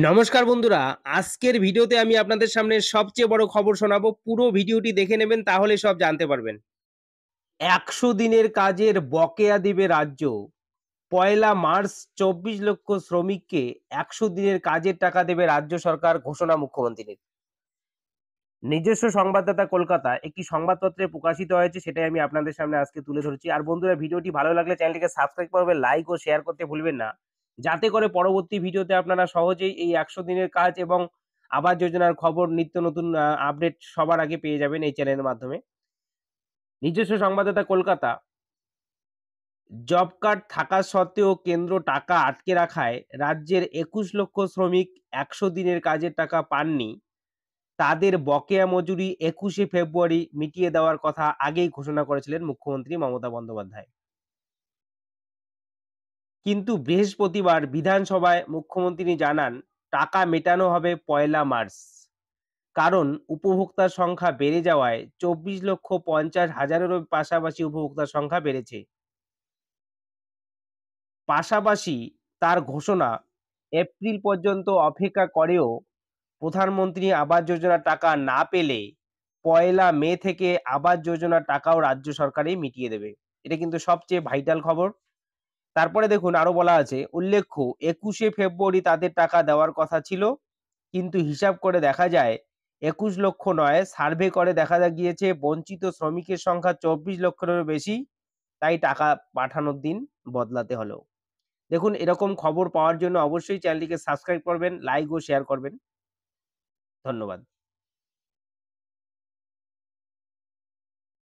নমস্কার বন্ধুরা, আজকের ভিডিওতে আমি আপনাদের সামনে সবচেয়ে বড় খবর শোনাবো। পুরো ভিডিওটি দেখে নেবেন তাহলে সব জানতে পারবেন। ১০০ দিনের কাজের বকেয়া দিবে রাজ্য। পয়লা মার্চ ২৪ লক্ষ শ্রমিককে ১০০ দিনের কাজের টাকা দেবে রাজ্য সরকার, ঘোষণা মুখ্যমন্ত্রীর। নিজস্ব সংবাদদাতা কলকাতা একটি সংবাদপত্রে প্রকাশিত হয়েছে, সেটাই আমি আপনাদের সামনে আজকে তুলে ধরছি। আর বন্ধুরা, ভিডিওটি ভালো লাগলে চ্যানেলটিকে সাবস্ক্রাইব করবেন, লাইক ও শেয়ার করতে ভুলবেন না, যাতে করে পরবর্তী ভিডিওতে আপনারা সহজেই এই ১০০ দিনের কাজ এবং আবাস যোজনার খবর, নিত্য নতুন আপডেট সবার আগে পেয়ে যাবেন এই চ্যানেলের মাধ্যমে। নিজস্ব সংবাদদাতা কলকাতা, জব কার্ড থাকা সত্ত্বেও কেন্দ্র টাকা আটকে রাখায় রাজ্যের ২১ লক্ষ শ্রমিক ১০০ দিনের কাজের টাকা পাননি। তাদের বকেয়া মজুরি ২১শে ফেব্রুয়ারি মিটিয়ে দেওয়ার কথা আগেই ঘোষণা করেছিলেন মুখ্যমন্ত্রী মমতা বন্দ্যোপাধ্যায়। কিন্তু বৃহস্পতিবার বিধানসভায় মুখ্যমন্ত্রী জানান, টাকা মেটানো হবে পয়লা মার্চ। কারণ উপভোক্তার সংখ্যা বেড়ে যাওয়ায় ২৪,৫০,০০০-এরও পাশাপাশি উপভোক্তার সংখ্যা বেড়েছে। পাশাপাশি তার ঘোষণা, এপ্রিল পর্যন্ত অপেক্ষা করেও প্রধানমন্ত্রী আবাস যোজনার টাকা না পেলে পয়লা মে থেকে আবাস যোজনার টাকাও রাজ্য সরকারই মিটিয়ে দেবে। এটা কিন্তু সবচেয়ে ভাইটাল খবর। তারপরে দেখুন, আরো বলা আছে, উল্লেখ্য ২১শে ফেব্রুয়ারি তাদের টাকা দেওয়ার কথা ছিল, কিন্তু হিসাব করে দেখা যায় ২১ লক্ষ নয়, সার্ভে করে দেখা গিয়েছে বঞ্চিত শ্রমিকের সংখ্যা ২৪ লক্ষেরও বেশি। তাই টাকা পাঠানোর দিন বদলাতে হলো। দেখুন, এরকম খবর পাওয়ার জন্য অবশ্যই চ্যানেলটিকে সাবস্ক্রাইব করবেন, লাইক ও শেয়ার করবেন। ধন্যবাদ।